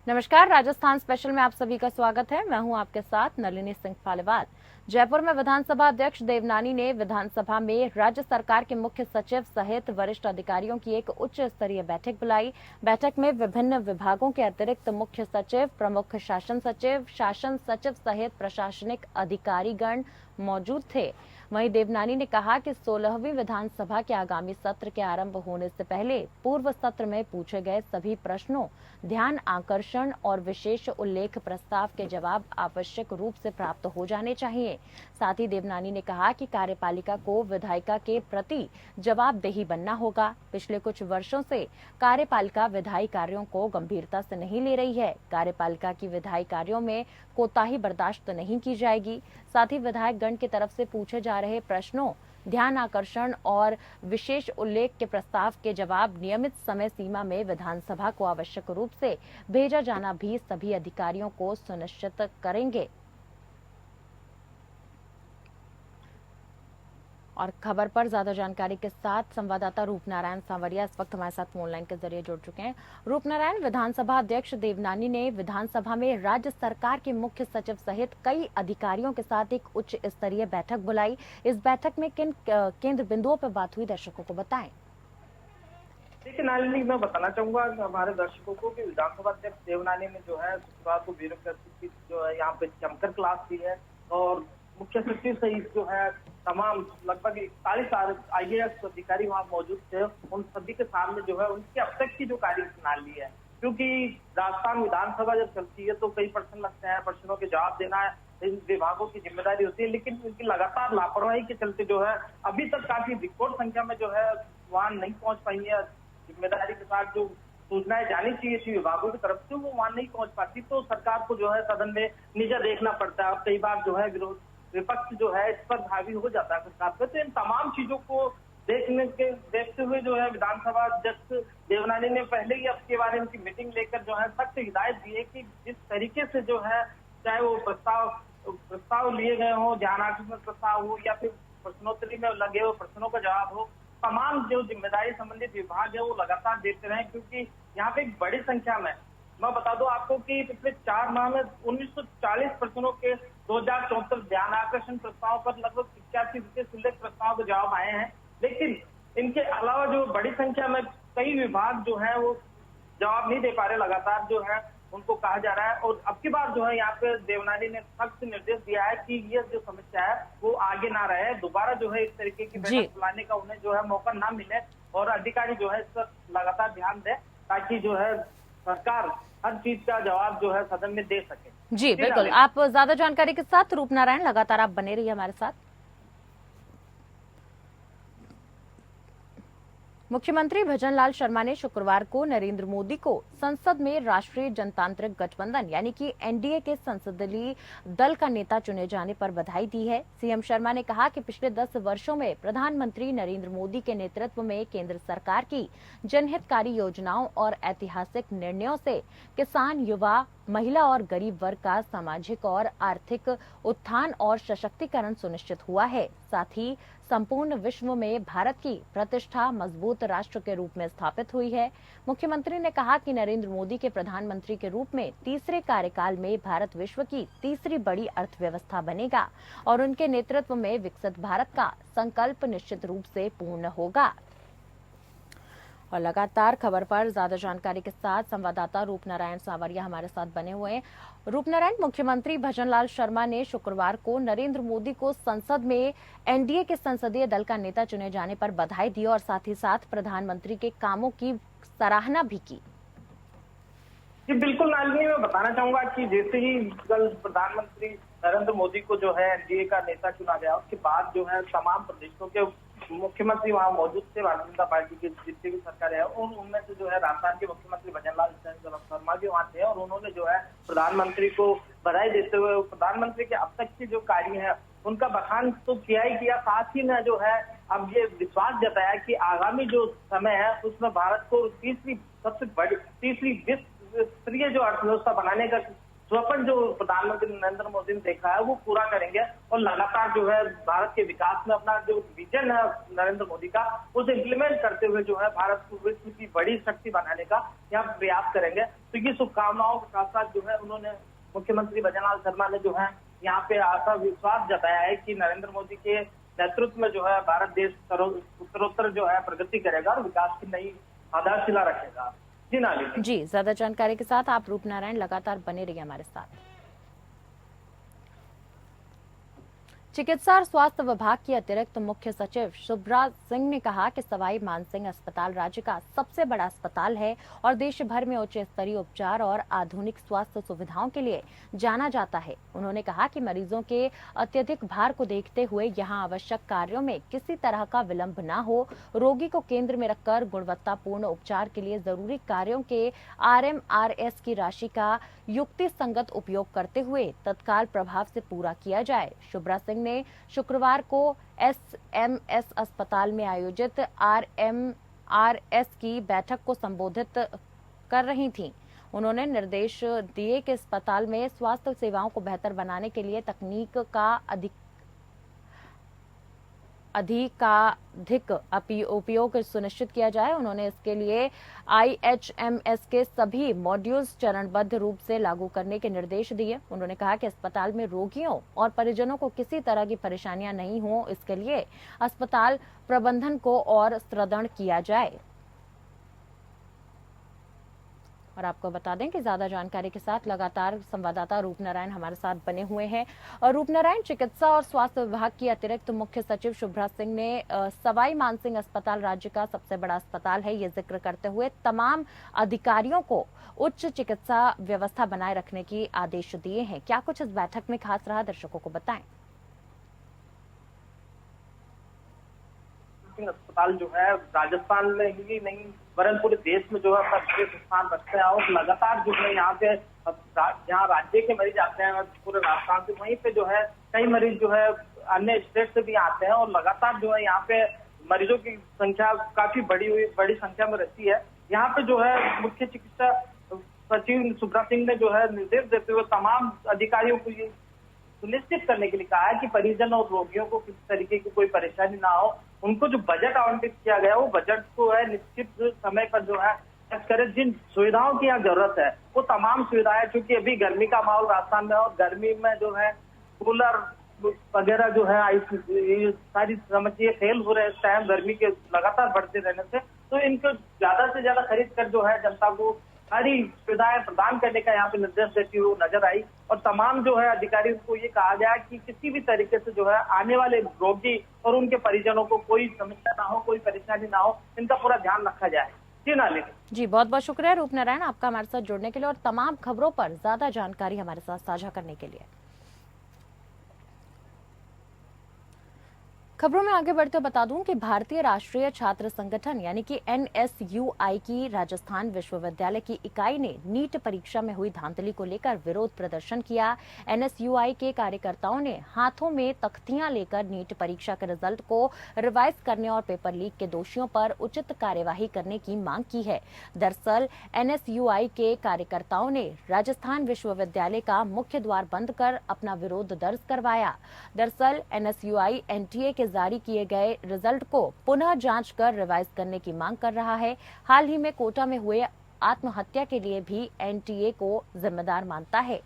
नमस्कार, राजस्थान स्पेशल में आप सभी का स्वागत है। मैं हूं आपके साथ नलिनी सिंह पालीवाल। जयपुर में विधानसभा अध्यक्ष देवनानी ने विधानसभा में राज्य सरकार के मुख्य सचिव सहित वरिष्ठ अधिकारियों की एक उच्च स्तरीय बैठक बुलाई। बैठक में विभिन्न विभागों के अतिरिक्त मुख्य सचिव, प्रमुख शासन सचिव सहित प्रशासनिक अधिकारीगण मौजूद थे। वहीं देवनानी ने कहा कि 16वीं विधानसभा के आगामी सत्र के आरंभ होने से पहले पूर्व सत्र में पूछे गए सभी प्रश्नों, ध्यान आकर्षण और विशेष उल्लेख प्रस्ताव के जवाब आवश्यक रूप से प्राप्त हो जाने चाहिए। साथ ही देवनानी ने कहा कि कार्यपालिका को विधायिका के प्रति जवाबदेही बनना होगा। पिछले कुछ वर्षों से कार्यपालिका विधायी कार्यों को गंभीरता से नहीं ले रही है। कार्यपालिका की विधायी कार्यों में कोताही बर्दाश्त नहीं की जाएगी। साथ ही विधायक गण की तरफ से पूछे जा रहे प्रश्नों, ध्यान आकर्षण और विशेष उल्लेख के प्रस्ताव के जवाब नियमित समय सीमा में विधानसभा को आवश्यक रूप से भेजा जाना भी सभी अधिकारियों को सुनिश्चित करेंगे। और खबर पर ज्यादा जानकारी के साथ संवाददाता रूपनारायण सांवरिया इस वक्त हमारे साथ फोन लाइन के जरिए जुड़ चुके हैं। रूपनारायण, विधानसभा अध्यक्ष देवनानी ने विधानसभा में राज्य सरकार के मुख्य सचिव सहित कई अधिकारियों के साथ एक उच्च स्तरीय बैठक बुलाई। इस बैठक में किन केंद्र बिंदुओं पर बात हुई, दर्शकों को बताएं। देखिए नालिनी, मैं बताना चाहूंगा हमारे दर्शकों को कि विधानसभा अध्यक्ष देवनानी ने जो है शुक्रवार को ब्यूरोक्रेसी की जो है यहाँ पे जमकर क्लास दी है और मुख्य सचिव सहित जो है तमाम लगभग 41 IAS अधिकारी वहाँ मौजूद थे। उन सभी के सामने जो है उनकी अब तक की जो कार्यप्रणाली है, क्योंकि राजस्थान विधानसभा जब चलती है तो कई प्रश्न लगते हैं, प्रश्नों के जवाब देना इन विभागों की जिम्मेदारी होती है, लेकिन इनकी लगातार लापरवाही के चलते जो है अभी तक काफी रिकॉर्ड संख्या में जो है वहाँ नहीं पहुंच पाई है। जिम्मेदारी के साथ जो सूचनाएं जानी चाहिए थी विभागों की तरफ से वो वहाँ नहीं पहुंच पाती, तो सरकार को जो है सदन में नीचा देखना पड़ता है और कई बार जो है विपक्ष जो है इस पर हावी हो जाता है सरकार पे। तो इन तमाम चीजों को देखते हुए जो है विधानसभा अध्यक्ष देवनानी ने पहले ही अब के बारे में की मीटिंग लेकर जो है सख्त हिदायत दी है कि जिस तरीके से जो है चाहे वो प्रस्ताव लिए गए हो, ध्यान आकर्षण प्रस्ताव हो या फिर प्रश्नोत्तरी में लगे हो प्रश्नों का जवाब हो, तमाम जो जिम्मेदारी संबंधित विभाग है वो लगातार देते रहे, क्योंकि यहाँ पे एक बड़ी संख्या में, मैं बता दूं आपको कि पिछले 4 माह में 1940 प्रश्नों के 2074 ध्यान आकर्षण प्रस्ताव पर लगभग 85 विशेष उल्लेख प्रस्ताव के जवाब आए हैं। लेकिन इनके अलावा जो बड़ी संख्या में कई विभाग जो है वो जवाब नहीं दे पा रहे, लगातार जो है उनको कहा जा रहा है। और अब की बार जो है यहाँ पे देवनानी ने सख्त निर्देश दिया है कि ये जो समस्या है वो आगे ना रहे, दोबारा जो है इस तरीके की बैठक बुलाने का उन्हें जो है मौका ना मिले और अधिकारी जो है इस पर लगातार ध्यान दें ताकि जो है सरकार हर चीज का जवाब जो है सदन में दे सके। जी बिल्कुल, आप ज्यादा जानकारी के साथ रूपनारायण लगातार आप बने रहिए हमारे साथ। मुख्यमंत्री भजनलाल शर्मा ने शुक्रवार को नरेंद्र मोदी को संसद में राष्ट्रीय जनतांत्रिक गठबंधन यानी कि NDA के संसदीय दल का नेता चुने जाने पर बधाई दी है। सीएम शर्मा ने कहा कि पिछले 10 वर्षों में प्रधानमंत्री नरेंद्र मोदी के नेतृत्व में केंद्र सरकार की जनहितकारी योजनाओं और ऐतिहासिक निर्णयों से किसान, युवा, महिला और गरीब वर्ग का सामाजिक और आर्थिक उत्थान और सशक्तिकरण सुनिश्चित हुआ है। साथ ही संपूर्ण विश्व में भारत की प्रतिष्ठा मजबूत राष्ट्र के रूप में स्थापित हुई है। मुख्यमंत्री ने कहा कि नरेंद्र मोदी के प्रधानमंत्री के रूप में तीसरे कार्यकाल में भारत विश्व की तीसरी बड़ी अर्थव्यवस्था बनेगा और उनके नेतृत्व में विकसित भारत का संकल्प निश्चित रूप से पूर्ण होगा। और लगातार खबर पर ज्यादा जानकारी के साथ संवाददाता रूपनारायण सांवरिया हमारे साथ बने हुए हैं। रूपनारायण, मुख्यमंत्री भजनलाल शर्मा ने शुक्रवार को नरेंद्र मोदी को संसद में NDA के संसदीय दल का नेता चुने जाने पर बधाई दी और साथ ही साथ प्रधानमंत्री के कामों की सराहना भी की। जी बिल्कुल नालिनी, मैं बताना चाहूंगा कि जैसे ही कल प्रधानमंत्री नरेंद्र मोदी को जो है NDA का नेता चुना गया उसके बाद जो है तमाम प्रदेशों के मुख्यमंत्री वहाँ मौजूद थे, भारतीय जनता पार्टी की जितनी भी सरकार है, और उनमें से जो है राजस्थान के मुख्यमंत्री भजनलाल शर्मा भी वहाँ थे और उन्होंने जो है प्रधानमंत्री को बधाई देते हुए प्रधानमंत्री के अब तक के जो कार्य है उनका बखान तो किया ही किया, साथ ही में जो है अब ये विश्वास जताया कि आगामी जो समय है उसमें भारत को तीसरी विश्व स्तरीय जो अर्थव्यवस्था बनाने का स्वप्न जो प्रधानमंत्री नरेंद्र मोदी ने देखा है वो पूरा करेंगे और लगातार जो है भारत के विकास में अपना जो विजन है नरेंद्र मोदी का उसे इम्प्लीमेंट करते हुए जो है भारत को विश्व की बड़ी शक्ति बनाने का यहाँ प्रयास करेंगे। तो ये शुभकामनाओं के साथ साथ जो है उन्होंने मुख्यमंत्री भजनलाल शर्मा ने जो है यहाँ पे आशा विश्वास जताया है कि नरेंद्र मोदी के नेतृत्व में जो है भारत देश उत्तरोत्तर जो है प्रगति करेगा और विकास की नई आधारशिला रखेगा। जी नाली जी, ज्यादा जानकारी के साथ आप रूपनारायण लगातार बने रहिए हमारे साथ। चिकित्सा और स्वास्थ्य विभाग की अतिरिक्त मुख्य सचिव शुभ्रा सिंह ने कहा कि सवाई मानसिंह अस्पताल राज्य का सबसे बड़ा अस्पताल है और देश भर में उच्च स्तरीय उपचार और आधुनिक स्वास्थ्य सुविधाओं के लिए जाना जाता है। उन्होंने कहा कि मरीजों के अत्यधिक भार को देखते हुए यहां आवश्यक कार्यों में किसी तरह का विलंब न हो, रोगी को केंद्र में रखकर गुणवत्तापूर्ण उपचार के लिए जरूरी कार्यों के RMRS की राशि का युक्ति संगत उपयोग करते हुए तत्काल प्रभाव से पूरा किया जाए। शुभ्रा सिंह ने शुक्रवार को SMS अस्पताल में आयोजित RMRS की बैठक को संबोधित कर रही थीं। उन्होंने निर्देश दिए कि अस्पताल में स्वास्थ्य सेवाओं को बेहतर बनाने के लिए तकनीक का अधिकाधिक उपयोग सुनिश्चित किया जाए। उन्होंने इसके लिए IHMS के सभी मॉड्यूल्स चरणबद्ध रूप से लागू करने के निर्देश दिए। उन्होंने कहा कि अस्पताल में रोगियों और परिजनों को किसी तरह की परेशानियां नहीं हो, इसके लिए अस्पताल प्रबंधन को और सुदृढ़ किया जाए। और आपको बता दें कि ज्यादा जानकारी के साथ लगातार संवाददाता रूपनारायण हमारे साथ बने हुए हैं। और रूपनारायण, चिकित्सा और स्वास्थ्य विभाग की अतिरिक्त मुख्य सचिव शुभ्रा सिंह ने सवाई मानसिंह अस्पताल राज्य का सबसे बड़ा अस्पताल है ये जिक्र करते हुए तमाम अधिकारियों को उच्च चिकित्सा व्यवस्था बनाए रखने के आदेश दिए हैं। क्या कुछ इस बैठक में खास रहा, दर्शकों को बताएं। अस्पताल जो है राजस्थान में ही नहीं वरन पूरे देश में जो है अपना विशेष स्थान रखते हैं और लगातार जो है यहाँ पे जहाँ राज्य के मरीज आते हैं पूरे राजस्थान से, वहीं पे जो है कई मरीज जो है अन्य स्टेट से भी आते हैं और लगातार जो है यहाँ पे मरीजों की संख्या काफी बड़ी संख्या में रहती है। यहाँ पे जो है मुख्य चिकित्सा सचिव शुभ्रा सिंह ने जो है निर्देश देते हुए तमाम अधिकारियों को ये सुनिश्चित करने के लिए कहा है कि परिजन और रोगियों को किसी तरीके की कोई परेशानी ना हो। उनको जो बजट आवंटित किया गया वो बजट को है निश्चित समय पर जो है खर्च करे। जिन सुविधाओं की यहाँ जरूरत है वो तमाम सुविधाएं, चूंकि अभी गर्मी का माहौल राजस्थान में और गर्मी में जो है कूलर वगैरह जो है ये सारी समझिए फेल हो रहे हैं इस टाइम गर्मी के लगातार बढ़ते रहने से, तो इनको ज्यादा से ज्यादा खरीद कर जो है जनता को सारी सुविधाएं प्रदान करने का यहाँ पे निर्देश देती हुई नजर आई। और तमाम जो है अधिकारियों को ये कहा गया कि किसी भी तरीके से जो है आने वाले रोगी और उनके परिजनों को कोई समस्या ना हो, कोई परेशानी ना हो, इनका पूरा ध्यान रखा जाए। जी नाली जी, बहुत बहुत शुक्रिया रूपनारायण आपका हमारे साथ जुड़ने के लिए और तमाम खबरों पर ज्यादा जानकारी हमारे साथ साझा करने के लिए। खबरों में आगे बढ़ते बता दूं कि भारतीय राष्ट्रीय छात्र संगठन यानी कि NSUI की राजस्थान विश्वविद्यालय की इकाई ने नीट परीक्षा में हुई धांधली को लेकर विरोध प्रदर्शन किया। NSUI के कार्यकर्ताओं ने हाथों में तख्तियां लेकर नीट परीक्षा के रिजल्ट को रिवाइज करने और पेपर लीक के दोषियों पर उचित कार्यवाही करने की मांग की है। दरअसल NSUI के कार्यकर्ताओं ने राजस्थान विश्वविद्यालय का मुख्य द्वार बंद कर अपना विरोध दर्ज करवाया। दरअसल NSUI NTA के जारी किए गए रिजल्ट को पुनः जांच कर रिवाइज करने की मांग कर रहा है। हाल ही में कोटा में हुए आत्महत्या के लिए भी NTA को जिम्मेदार मानता है।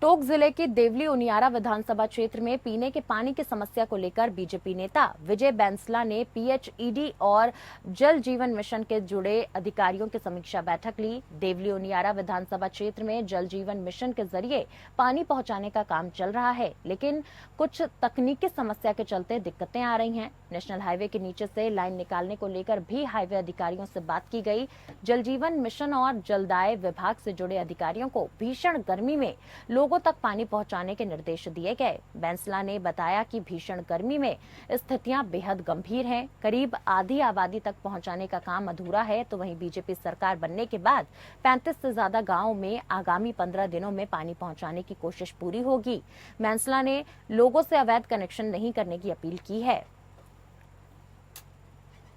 टोंक जिले के देवली उनियारा विधानसभा क्षेत्र में पीने के पानी की समस्या को लेकर बीजेपी नेता विजय बैंसला ने PHED और जल जीवन मिशन के जुड़े अधिकारियों की समीक्षा बैठक ली। देवली उनियारा विधानसभा क्षेत्र में जल जीवन मिशन के जरिए पानी पहुंचाने का काम चल रहा है, लेकिन कुछ तकनीकी समस्या के चलते दिक्कतें आ रही हैं। नेशनल हाईवे के नीचे से लाइन निकालने को लेकर भी हाईवे अधिकारियों से बात की गई। जल जीवन मिशन और जलदाय विभाग से जुड़े अधिकारियों को भीषण गर्मी में लोगों तक पानी पहुंचाने के निर्देश दिए गए। बैंसला ने बताया कि भीषण गर्मी में स्थितियां बेहद गंभीर हैं। करीब आधी आबादी तक पहुंचाने का काम अधूरा है, तो वहीं बीजेपी सरकार बनने के बाद 35 से ज्यादा गांवों में आगामी 15 दिनों में पानी पहुंचाने की कोशिश पूरी होगी। बैंसला ने लोगों से अवैध कनेक्शन नहीं करने की अपील की है।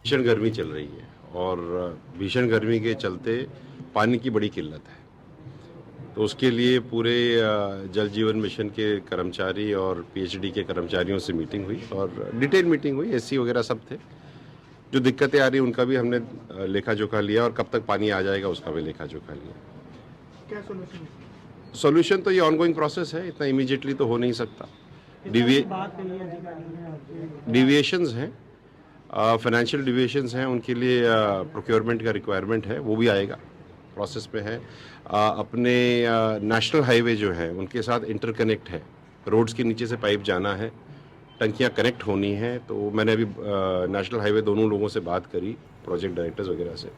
भीषण गर्मी चल रही है और भीषण गर्मी के चलते पानी की बड़ी किल्लत है। तो उसके लिए पूरे जल जीवन मिशन के कर्मचारी और पीएचडी के कर्मचारियों से मीटिंग हुई और डिटेल मीटिंग हुई। एससी वगैरह सब थे। जो दिक्कतें आ रही उनका भी हमने लेखा जोखा लिया और कब तक पानी आ जाएगा उसका भी लेखा जोखा लिया। क्या सोल्यूशन? सॉल्यूशन तो ये ऑनगोइंग प्रोसेस है, इतना इमीडिएटली तो हो नहीं सकता। डिविएशंस हैं, फाइनेंशियल डिविएशंस हैं, उनके लिए प्रोक्योरमेंट का रिक्वायरमेंट है, वो भी आएगा, प्रोसेस में है। अपने नेशनल हाईवे जो है उनके साथ इंटरकनेक्ट है, रोड्स के नीचे से पाइप जाना है, टंकियां कनेक्ट होनी है। तो मैंने अभी नेशनल हाईवे दोनों लोगों से बात करी, प्रोजेक्ट डायरेक्टर्स वगैरह से।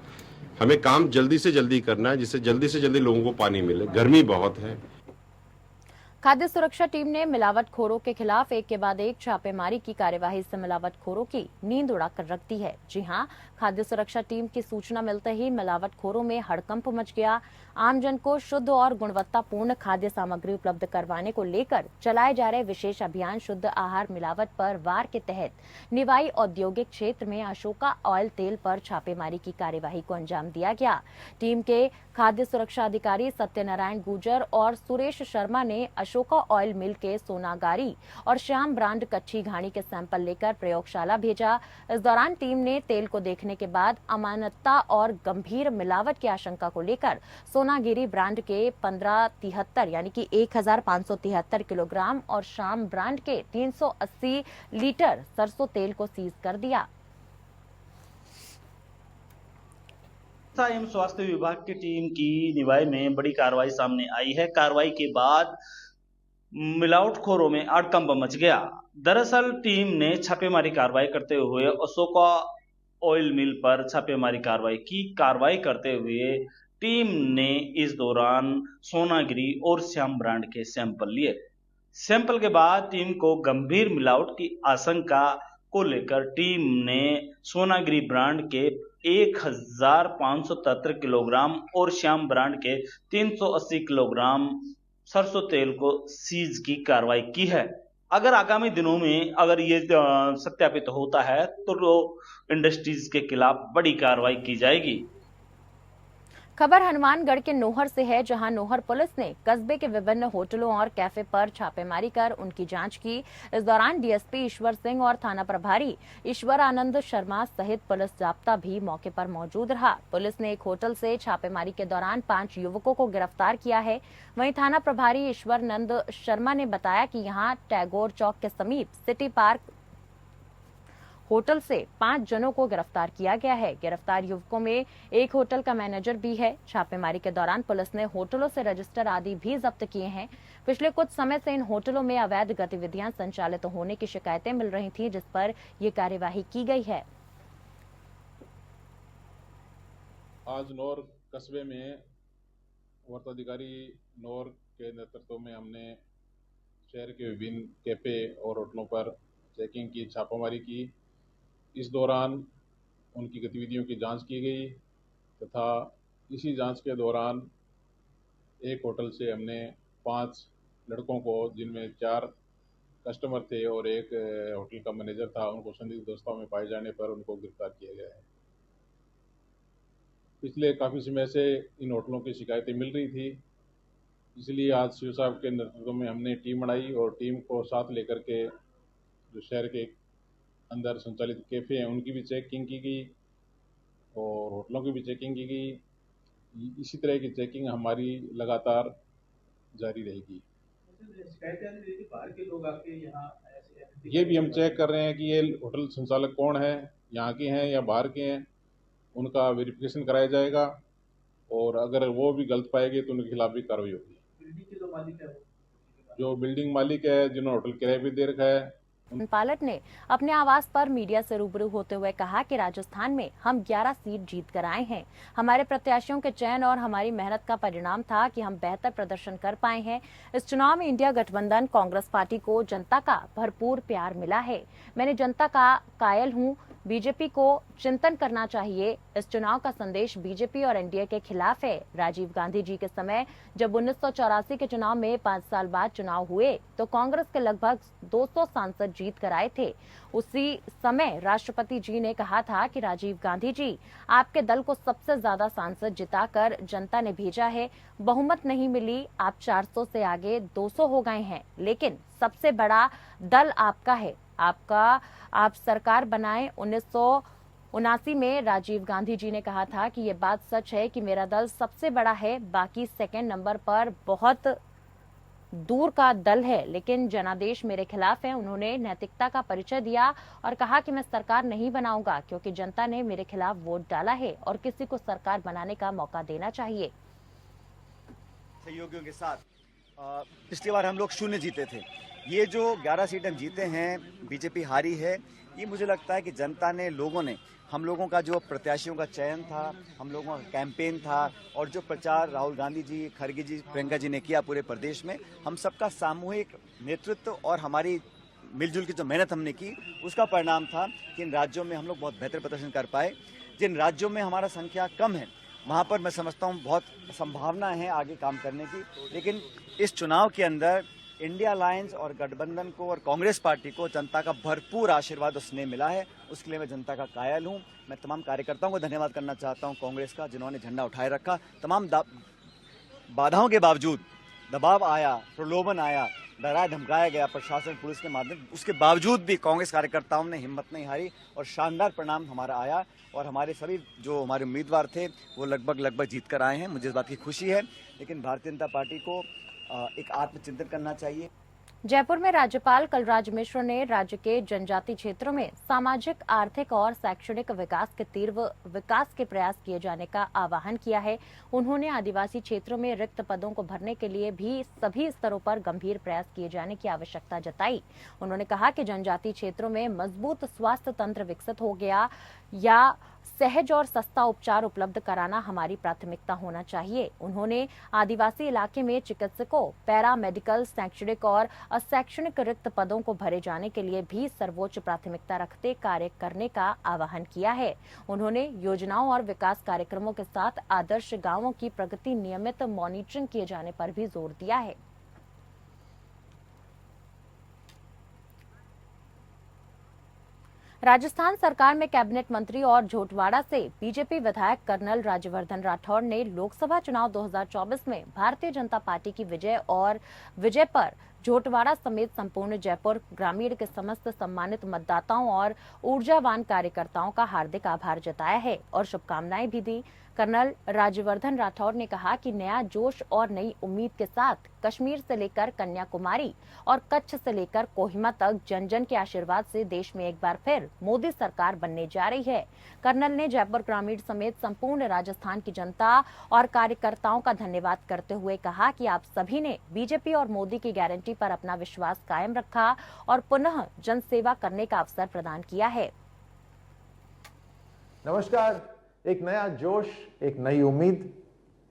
हमें काम जल्दी से जल्दी करना है जिससे जल्दी से जल्दी लोगों को पानी मिले, गर्मी बहुत है। खाद्य सुरक्षा टीम ने मिलावटखोरों के खिलाफ एक के बाद एक छापेमारी की कार्यवाही से मिलावटखोरों की नींद उड़ाकर रख दी है। जी हां, खाद्य सुरक्षा टीम की सूचना मिलते ही मिलावटखोरों में हड़कंप मच गया। आमजन को शुद्ध और गुणवत्तापूर्ण खाद्य सामग्री उपलब्ध करवाने को लेकर चलाए जा रहे विशेष अभियान शुद्ध आहार मिलावट पर वार के तहत निवाई औद्योगिक क्षेत्र में अशोका ऑयल तेल पर छापेमारी की कार्यवाही को अंजाम दिया गया। टीम के खाद्य सुरक्षा अधिकारी सत्यनारायण गुर्जर और सुरेश शर्मा ने अशोका ऑयल मिल के सोनागारी और श्याम ब्रांड कच्ची घानी के सैंपल लेकर प्रयोगशाला भेजा। इस दौरान टीम ने तेल को देखने के बाद अमानतता और गंभीर मिलावट की आशंका को लेकर सोनागिरी ब्रांड के 1573 यानी कि 1573 किलोग्राम और श्याम ब्रांड के 380 लीटर सरसों तेल को सीज कर दिया। चिकित्सा एवं स्वास्थ्य विभाग की टीम की निवाई में बड़ी कार्रवाई सामने आई है। कार्रवाई के बाद मिलावटखोरों में हड़कंप मच गया। दरअसल टीम ने छापेमारी कार्रवाई करते हुए अशोका ऑयल मिल पर छापेमारी कार्रवाई की। कार्रवाई करते हुए टीम ने इस दौरान सोनागिरी और श्याम ब्रांड के सैंपल लिए। सैंपल के बाद टीम को गंभीर मिलावट की आशंका को लेकर टीम ने सोनागिरी ब्रांड के 1573 किलोग्राम और श्याम ब्रांड के 380 किलोग्राम सरसों तेल को सीज की कार्रवाई की है। अगर आगामी दिनों में अगर ये सत्यापित होता है तो इंडस्ट्रीज के खिलाफ बड़ी कार्रवाई की जाएगी। खबर हनुमानगढ़ के नोहर से है, जहां नोहर पुलिस ने कस्बे के विभिन्न होटलों और कैफे पर छापेमारी कर उनकी जांच की। इस दौरान डीएसपी ईश्वर सिंह और थाना प्रभारी ईश्वर आनंद शर्मा सहित पुलिस जाब्ता भी मौके पर मौजूद रहा। पुलिस ने एक होटल से छापेमारी के दौरान 5 युवकों को गिरफ्तार किया है। वहीं थाना प्रभारी ईश्वर नंद शर्मा ने बताया कि यहां टैगोर चौक के समीप सिटी पार्क होटल से 5 जनों को गिरफ्तार किया गया है। गिरफ्तार युवकों में एक होटल का मैनेजर भी है। छापेमारी के दौरान पुलिस ने होटलों से रजिस्टर आदि भी जब्त किए हैं। पिछले कुछ समय से इन होटलों में अवैध गतिविधियां संचालित होने की शिकायतें मिल रही थी, जिस पर यह कार्यवाही की गई है। आज नौर कस्बे में वरिष्ठाधिकारी नौर के नेतृत्व में हमने शहर के विभिन्न कैफे और होटलों पर चेकिंग की, छापामारी की। इस दौरान उनकी गतिविधियों की जांच की गई तथा इसी जांच के दौरान एक होटल से हमने 5 लड़कों को, जिनमें 4 कस्टमर थे और एक होटल का मैनेजर था, उनको संदिग्ध अवस्था में पाए जाने पर उनको गिरफ्तार किया गया है। पिछले काफ़ी समय से इन होटलों की शिकायतें मिल रही थी, इसलिए आज सीओ साहब के नेतृत्व में हमने टीम बनाई और टीम को साथ लेकर के जो शहर के अंदर संचालित कैफे हैं उनकी भी चेकिंग की गई और होटलों की भी चेकिंग की गई। इसी तरह की चेकिंग हमारी लगातार जारी रहेगी। ये भी हम चेक कर रहे हैं कि ये होटल संचालक कौन है, यहाँ के हैं या बाहर के हैं, उनका वेरिफिकेशन कराया जाएगा और अगर वो भी गलत पाएंगे तो उनके खिलाफ भी कार्रवाई होगी। जो बिल्डिंग मालिक है, जिन्होंने होटल किराए पे दे रखा है, पायलट ने अपने आवास पर मीडिया से रूबरू होते हुए कहा कि राजस्थान में हम 11 सीट जीत कर आए हैं। हमारे प्रत्याशियों के चयन और हमारी मेहनत का परिणाम था कि हम बेहतर प्रदर्शन कर पाए हैं। इस चुनाव में इंडिया गठबंधन कांग्रेस पार्टी को जनता का भरपूर प्यार मिला है। मैंने जनता का कायल हूं। बीजेपी को चिंतन करना चाहिए। इस चुनाव का संदेश बीजेपी और एनडीए के खिलाफ है। राजीव गांधी जी के समय जब 1984 के चुनाव में 5 साल बाद चुनाव हुए तो कांग्रेस के लगभग 200 सांसद जीत कर आए थे। उसी समय राष्ट्रपति जी ने कहा था कि राजीव गांधी जी, आपके दल को सबसे ज्यादा सांसद जिताकर जनता ने भेजा है। बहुमत नहीं मिली, आप 400 से आगे 200 हो गए हैं, लेकिन सबसे बड़ा दल आपका है। आप सरकार बनाएं। 1979 में राजीव गांधी जी ने कहा था कि ये बात सच है कि मेरा दल सबसे बड़ा है, बाकी सेकंड नंबर पर बहुत दूर का दल है, लेकिन जनादेश मेरे खिलाफ है। उन्होंने नैतिकता का परिचय दिया और कहा कि मैं सरकार नहीं बनाऊंगा क्योंकि जनता ने मेरे खिलाफ वोट डाला है और किसी को सरकार बनाने का मौका देना चाहिए। सहयोगियों के साथ पिछली बार हम लोग 0 जीते थे। ये जो 11 सीटें हम जीते हैं, बीजेपी हारी है। ये मुझे लगता है कि जनता ने, लोगों ने, हम लोगों का जो प्रत्याशियों का चयन था, हम लोगों का कैंपेन था और जो प्रचार राहुल गांधी जी, खड़गे जी, प्रियंका जी ने किया पूरे प्रदेश में, हम सबका सामूहिक नेतृत्व और हमारी मिलजुल की जो मेहनत हमने की, उसका परिणाम था कि इन राज्यों में हम लोग बहुत बेहतर प्रदर्शन कर पाए। जिन राज्यों में हमारा संख्या कम है वहाँ पर मैं समझता हूँ बहुत संभावना है आगे काम करने की। लेकिन इस चुनाव के अंदर इंडिया अलायंस और गठबंधन को और कांग्रेस पार्टी को जनता का भरपूर आशीर्वाद और स्नेह मिला है। उसके लिए मैं जनता का कायल हूं। मैं तमाम कार्यकर्ताओं को धन्यवाद करना चाहता हूं, कांग्रेस का, जिन्होंने झंडा उठाए रखा। तमाम बाधाओं के बावजूद, दबाव आया, प्रलोभन आया, डराया धमकाया गया प्रशासन, पुलिस के माध्यम, उसके बावजूद भी कांग्रेस कार्यकर्ताओं ने हिम्मत नहीं हारी और शानदार परिणाम हमारा आया और हमारे सभी जो हमारे उम्मीदवार थे वो लगभग जीत कर आए हैं। मुझे इस बात की खुशी है। लेकिन भारतीय जनता पार्टी को एक आत्मचिंतन करना चाहिए। जयपुर में राज्यपाल कलराज मिश्र ने राज्य के जनजाति क्षेत्रों में सामाजिक, आर्थिक और शैक्षणिक विकास के तीव्र विकास के प्रयास किए जाने का आह्वान किया है। उन्होंने आदिवासी क्षेत्रों में रिक्त पदों को भरने के लिए भी सभी स्तरों पर गंभीर प्रयास किए जाने की आवश्यकता जताई। उन्होंने कहा कि जनजाति क्षेत्रों में मजबूत स्वास्थ्य तंत्र विकसित हो गया या सहज और सस्ता उपचार उपलब्ध कराना हमारी प्राथमिकता होना चाहिए। उन्होंने आदिवासी इलाके में चिकित्सकों, पैरा मेडिकल, शैक्षणिक और अशैक्षणिक रिक्त पदों को भरे जाने के लिए भी सर्वोच्च प्राथमिकता रखते कार्य करने का आह्वान किया है। उन्होंने योजनाओं और विकास कार्यक्रमों के साथ आदर्श गांवों की प्रगति नियमित मॉनिटरिंग किए जाने पर भी जोर दिया है। राजस्थान सरकार में कैबिनेट मंत्री और झोटवाड़ा से बीजेपी विधायक कर्नल राज्यवर्धन राठौड़ ने लोकसभा चुनाव 2024 में भारतीय जनता पार्टी की विजय पर झोटवाड़ा समेत संपूर्ण जयपुर ग्रामीण के समस्त सम्मानित मतदाताओं और ऊर्जावान कार्यकर्ताओं का हार्दिक आभार जताया है और शुभकामनाएं भी दी। कर्नल राज्यवर्धन राठौड़ ने कहा कि नया जोश और नई उम्मीद के साथ कश्मीर से लेकर कन्याकुमारी और कच्छ से लेकर कोहिमा तक जन जन के आशीर्वाद से देश में एक बार फिर मोदी सरकार बनने जा रही है। कर्नल ने जयपुर ग्रामीण समेत संपूर्ण राजस्थान की जनता और कार्यकर्ताओं का धन्यवाद करते हुए कहा कि आप सभी ने बीजेपी और मोदी की गारंटी पर अपना विश्वास कायम रखा और पुनः जन सेवा करने का अवसर प्रदान किया है। नमस्कार। एक नया जोश, एक नई उम्मीद,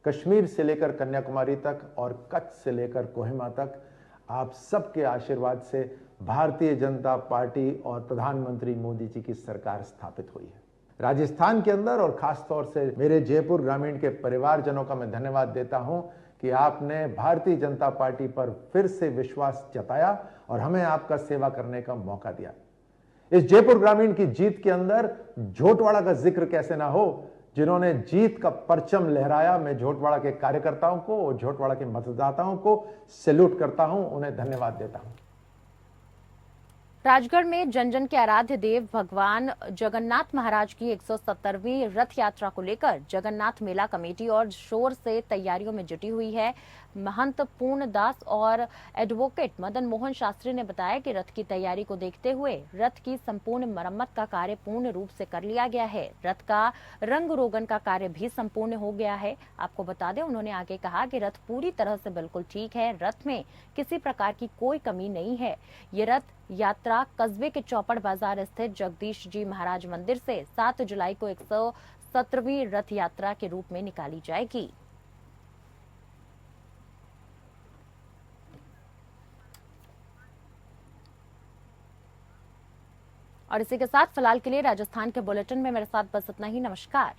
कश्मीर से लेकर कन्याकुमारी तक और कच्छ से लेकर कोहिमा तक आप सबके आशीर्वाद से भारतीय जनता पार्टी और प्रधानमंत्री मोदी जी की सरकार स्थापित हुई है। राजस्थान के अंदर और खास तौर से मेरे जयपुर ग्रामीण के परिवारजनों का मैं धन्यवाद देता हूं कि आपने भारतीय जनता पार्टी पर फिर से विश्वास जताया और हमें आपका सेवा करने का मौका दिया। इस जयपुर ग्रामीण की जीत के अंदर झोटवाड़ा का जिक्र कैसे ना हो, जिन्होंने जीत का परचम लहराया। मैं झोटवाड़ा के कार्यकर्ताओं को और झोटवाड़ा के मतदाताओं को सैल्यूट करता हूं, उन्हें धन्यवाद देता हूं। राजगढ़ में जन जन के आराध्य देव भगवान जगन्नाथ महाराज की 170वीं रथ यात्रा को लेकर जगन्नाथ मेला कमेटी और शोर से तैयारियों में जुटी हुई है। महंत पूर्णदास और एडवोकेट मदन मोहन शास्त्री ने बताया कि रथ की तैयारी को देखते हुए रथ की संपूर्ण मरम्मत का कार्य पूर्ण रूप से कर लिया गया है। रथ का रंग रोगन का कार्य भी संपूर्ण हो गया है। आपको बता दें, उन्होंने आगे कहा कि रथ पूरी तरह से बिल्कुल ठीक है, रथ में किसी प्रकार की कोई कमी नहीं है। ये रथ यात्रा कस्बे के चौपड़ बाजार स्थित जगदीश जी महाराज मंदिर से 7 जुलाई को 117वीं रथ यात्रा के रूप में निकाली जाएगी। और इसी के साथ फिलहाल के लिए राजस्थान के बुलेटिन में मेरे साथ बस इतना ही। नमस्कार।